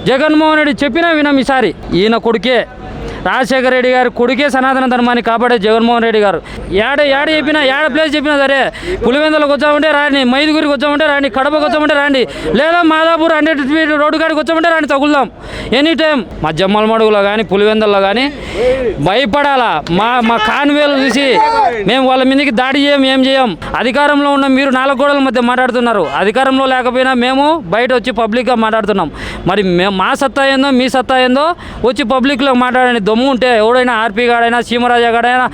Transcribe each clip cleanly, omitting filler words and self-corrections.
జగన్మోహన్ రెడ్డి చెప్పినా వినం ఈసారి. ఈయన కొడుకే రాజశేఖర రెడ్డి గారి కొడుకే సనాతన ధర్మాన్ని కాపాడే జగన్మోహన్ రెడ్డి గారు. ఏడ చెప్పినా ఏడ ప్లేస్ చెప్పినా సరే, పులివెందులకు వచ్చామంటే రాండి, మైదుగురికి వచ్చామంటే రాండి, కడపకు వచ్చామంటే రాండి, లేదా మాదాపూర్ 100 ఫీట్ రోడ్డు కాడికి వచ్చామంటే రాండి, తగులుదాం ఎనీ టైం. మా జమ్మలమడుగులో కానీ పులివెందుల్లో కానీ భయపడాలా. మా కాన్వేలు చూసి మేము వాళ్ళ మీదకి దాడి ఏం చేయం. అధికారంలో ఉన్న మీరు 4 గోడల మధ్య మాట్లాడుతున్నారు, అధికారంలో లేకపోయినా మేము బయట వచ్చి పబ్లిక్గా మాట్లాడుతున్నాం. మరి మా సత్తా ఏందో మీ సత్తా ఏందో వచ్చి పబ్లిక్లో మాట్లాడండి. దమ్ము ఉంటే ఎవడైనా ఆర్పీ గాడైనా సీమరాజా గాడైనా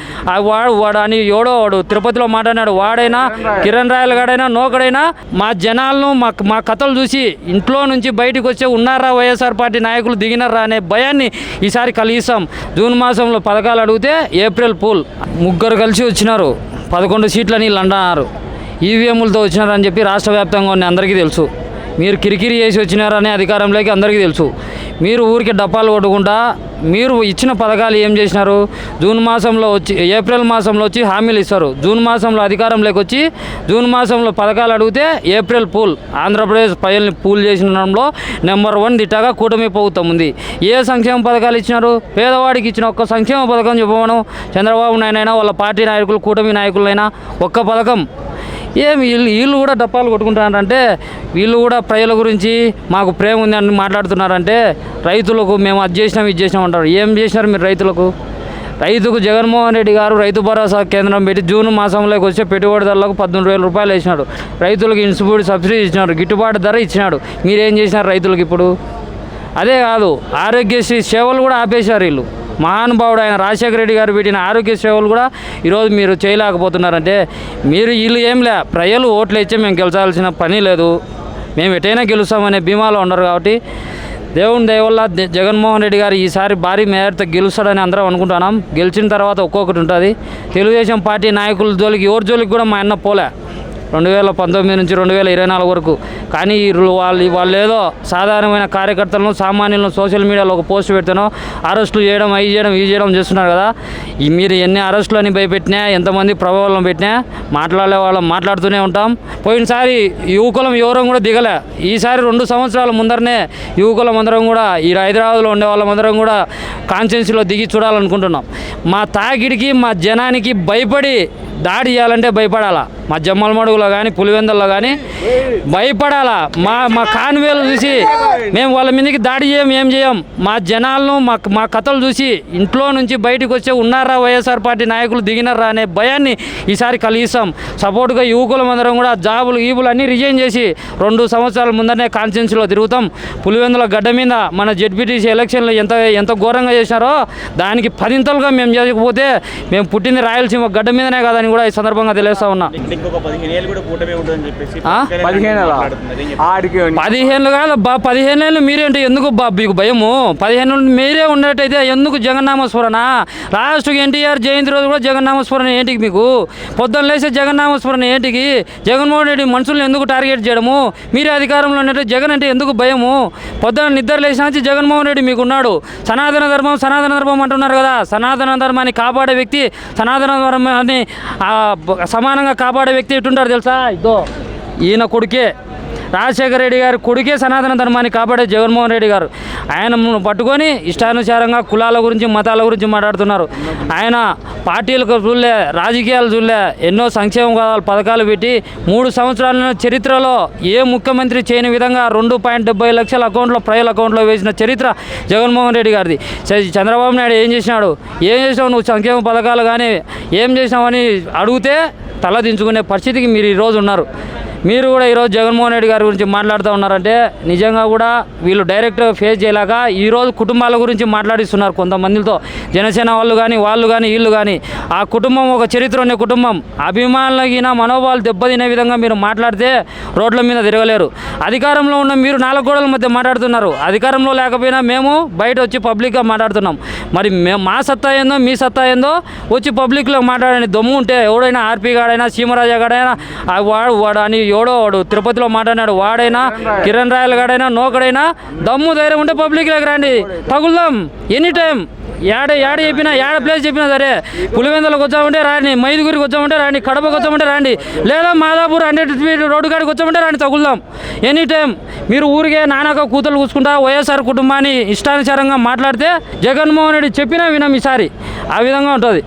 వాడు అని వాడు తిరుపతిలో మాట్లాడినాడు, వాడైనా కిరణ్ రాయల్ గాడైనా నోకడైనా మా జనాలను మా కథలు చూసి ఇంట్లో నుంచి బయటకు వచ్చే ఉన్నారా వైఎస్ఆర్ పార్టీ నాయకులు దిగినారా అనే భయాన్ని ఈసారి కలిగిస్తాం. జూన్ మాసంలో పథకాలు అడిగితే ఏప్రిల్ పూల్ 3 కలిసి వచ్చినారు, 11 సీట్లని అన్నారు. ఈవీఎంలతో వచ్చినారని చెప్పి రాష్ట్ర వ్యాప్తంగా ఉన్న అందరికీ తెలుసు. మీరు కిరికిరి చేసి వచ్చినారని అధికారంలోకి అందరికీ తెలుసు. మీరు ఊరికి డప్పాలు కొట్టుకుంటా మీరు ఇచ్చిన పథకాలు ఏం చేసినారు? జూన్ మాసంలో వచ్చి ఏప్రిల్ మాసంలో వచ్చి హామీలు ఇస్తారు, జూన్ మాసంలో అధికారంలోకి వచ్చి జూన్ మాసంలో పథకాలు అడిగితే ఏప్రిల్ పూల్. ఆంధ్రప్రదేశ్ ప్రజల్ని పూల్ చేసినంలో నెంబర్ 1 దిట్టగా కూటమి ప్రభుత్వం ఉంది. ఏ సంక్షేమ పథకాలు ఇచ్చినారు? పేదవాడికి ఇచ్చిన ఒక్క సంక్షేమ పథకం చెప్పమను. చంద్రబాబు నాయుడైనా వాళ్ళ పార్టీ నాయకులు కూటమి నాయకులైనా ఒక్క పథకం. ఏమి వీళ్ళు కూడా డప్పాలు కొట్టుకుంటున్నారంటే, వీళ్ళు కూడా ప్రజల గురించి మాకు ప్రేమ ఉంది అని మాట్లాడుతున్నారంటే, రైతులకు మేము అది చేసినాం ఇది చేసినాం అంటారు. ఏం చేసినారు మీరు రైతులకు? రైతుకు జగన్మోహన్ రెడ్డి గారు రైతు భరోసా కేంద్రం పెట్టి జూన్ మాసంలోకి వచ్చే పెట్టుబడిదారులకు 18,000 రూపాయలు వేసినాడు. రైతులకు ఇన్సూరెన్స్ సబ్సిడీ ఇచ్చినాడు, గిట్టుబాటు ధర ఇచ్చినాడు. మీరేం చేసినారు రైతులకు? ఇప్పుడు అదే కాదు, ఆరోగ్యశ్రీ సేవలు కూడా ఆపేశారు వీళ్ళు. మహానుభావుడు ఆయన రాజశేఖర రెడ్డి గారు పెట్టిన ఆరోగ్య సేవలు కూడా ఈరోజు మీరు చేయలేకపోతున్నారంటే వీళ్ళు ఏంలే, ప్రజలు ఓట్లు ఇచ్చే మేము గెలిచాల్సిన పని లేదు, మేము ఎటైనా గెలుస్తామనే బీమాలో ఉండరు. కాబట్టి దేవుని దయ వల్ల జగన్మోహన్ రెడ్డి గారు ఈసారి భారీ మేరతో గెలుస్తాడని అందరం అనుకుంటున్నాం. గెలిచిన తర్వాత ఒక్కొక్కటి ఉంటుంది. తెలుగుదేశం పార్టీ నాయకుల జోలికి ఎవరి జోలికి కూడా మా అన్న పోలే 2019 నుంచి 2024 వరకు. కానీ వాళ్ళు ఏదో సాధారణమైన కార్యకర్తలను సామాన్యులను సోషల్ మీడియాలో ఒక పోస్ట్ పెడతానో అరెస్టులు చేయడం అవి చేయడం చేస్తున్నారు కదా. మీరు ఎన్ని అరెస్టులు అని భయపెట్టినా, ఎంతమంది ప్రభావం పెట్టినా మాట్లాడే వాళ్ళం మాట్లాడుతూనే ఉంటాం. పోయినసారి యువకులం ఎవరం కూడా దిగలే. ఈసారి 2 సంవత్సరాల ముందరనే యువకులం అందరం కూడా ఈ హైదరాబాద్లో ఉండే వాళ్ళందరం కూడా కాన్స్టిట్యున్సీలో దిగి చూడాలనుకుంటున్నాం. మా తాకిడికి మా జనానికి భయపడి దాడి చేయాలంటే భయపడాలా. మా జమ్మలమడుగులో కానీ పులివెందుల్లో కానీ భయపడాలా. మా కాన్వేలు చూసి మేము వాళ్ళ మీదకి దాడి ఏం చేయం. మా జనాలను మా కథలు చూసి ఇంట్లో నుంచి బయటకు వచ్చే ఉన్నారా వైఎస్ఆర్ పార్టీ నాయకులు దిగినారా అనే భయాన్ని ఈసారి కలిగిస్తాం. సపోర్ట్గా యువకులం అందరం కూడా గీబులు అన్నీ రిజైన్ చేసి 2 సంవత్సరాల ముందరనే కాన్స్టిట్యున్సీలో తిరుగుతాం. పులివెందుల గడ్డ మీద మన జెడ్పీటీసీ ఎలక్షన్లు ఎంత ఘోరంగా చేశారో దానికి 10 మేము చేయకపోతే మేము పుట్టింది రాయలసీమ గడ్డ మీదనే కాదని కూడా ఈ సందర్భంగా తెలియస్తా ఉన్నా. 15 కాదు బా, 15 ఏళ్ళు మీరేంటి? ఎందుకు బా మీకు భయము? 15 మీరే ఉన్నట్టయితే ఎందుకు జగన్నామస్మరణ? లాస్ట్కి ఎన్టీఆర్ జయంతి రోజు కూడా జగన్నామస్మరణ ఏంటికి మీకు? పొద్దున్న లేసే జగన్నామస్మరణ ఏంటికి? జగన్మోహన్ రెడ్డి మనుషులను ఎందుకు టార్గెట్ చేయడము? మీరే అధికారంలో ఉన్నట్టు జగన్ అంటే ఎందుకు భయము? పొద్దున్న నిద్ర లేచిన జగన్మోహన్ రెడ్డి మీకు ఉన్నాడు. సనాతన ధర్మం అంటున్నారు కదా. సనాతన ధర్మాన్ని కాపాడే వ్యక్తి, సనాతన ధర్మాన్ని సమానంగా కాపాడే వ్యక్తి ఎటుంటారు తెలుసా? ఇదో ఈయన కొడుకే, రాజశేఖర రెడ్డి గారి కొడుకే సనాతన ధర్మాన్ని కాపాడే జగన్మోహన్ రెడ్డి గారు. ఆయన పట్టుకొని ఇష్టానుసారంగా కులాల గురించి మతాల గురించి మాట్లాడుతున్నారు. ఆయన పార్టీలకు చూడలే, రాజకీయాలు చూడలే, ఎన్నో సంక్షేమ పథకాలు పెట్టి 3 సంవత్సరాల చరిత్రలో ఏ ముఖ్యమంత్రి చేయని విధంగా 2.70 లక్షల ప్రజల అకౌంట్లో వేసిన చరిత్ర జగన్మోహన్ రెడ్డి గారిది. చంద్రబాబు నాయుడు ఏం చేసినావు? నువ్వు సంక్షేమ పథకాలు కానీ ఏం చేసినావని అడిగితే తల దించుకునే పరిస్థితికి మీరు ఈరోజు ఉన్నారు. మీరు కూడా ఈరోజు జగన్మోహన్ రెడ్డి గారి గురించి మాట్లాడుతూ ఉన్నారంటే నిజంగా కూడా వీళ్ళు డైరెక్ట్గా ఫేస్ చేయలేక ఈరోజు కుటుంబాల గురించి మాట్లాడిస్తున్నారు కొంతమందితో. జనసేన వాళ్ళు కానీ వీళ్ళు కానీ ఆ కుటుంబం ఒక చరిత్ర ఉన్న కుటుంబం. అభిమానులకి మనోభావాలు దెబ్బతినే విధంగా మీరు మాట్లాడితే రోడ్ల మీద తిరగలేరు. అధికారంలో ఉన్న మీరు 4 గోడల మధ్య మాట్లాడుతున్నారు, అధికారంలో లేకపోయినా మేము బయట వచ్చి పబ్లిక్గా మాట్లాడుతున్నాం. మరి మా సత్తా ఏందో మీ సత్తా ఏందో వచ్చి పబ్లిక్లో మాట్లాడని దమ్ము ఉంటే ఎవడైనా ఆర్పీ గాడైనా సీమరాజా గాడైనా వాడు అని వాడు తిరుపతిలో మాట్లాడినాడు, వాడైనా కిరణ్ రాయల్ గాడైనా నోకడైనా దమ్ము ధైర్యం ఉంటే పబ్లిక్లోకి రండి, తగులుదాం ఎనీ టైం. ఏడ చెప్పినా ఏడ ప్లేస్ చెప్పినా సరే పులివెందులకు వచ్చామంటే రాండి, మైదుగురికి వచ్చామంటే రాండి, కడపకు వచ్చామంటే రాండి, లేదా మాదాపూర్ 100 ఫీట్ రోడ్డు కాడికి వచ్చామంటే రాండి, తగులుదాం ఎనీ టైం. మీరు ఊరికే నానాక కూతురు కూసుకుంటా వైఎస్ఆర్ కుటుంబాన్ని ఇష్టానుసారంగా మాట్లాడితే జగన్మోహన్ రెడ్డి చెప్పినా వినం ఈసారి. ఆ విధంగా ఉంటుంది.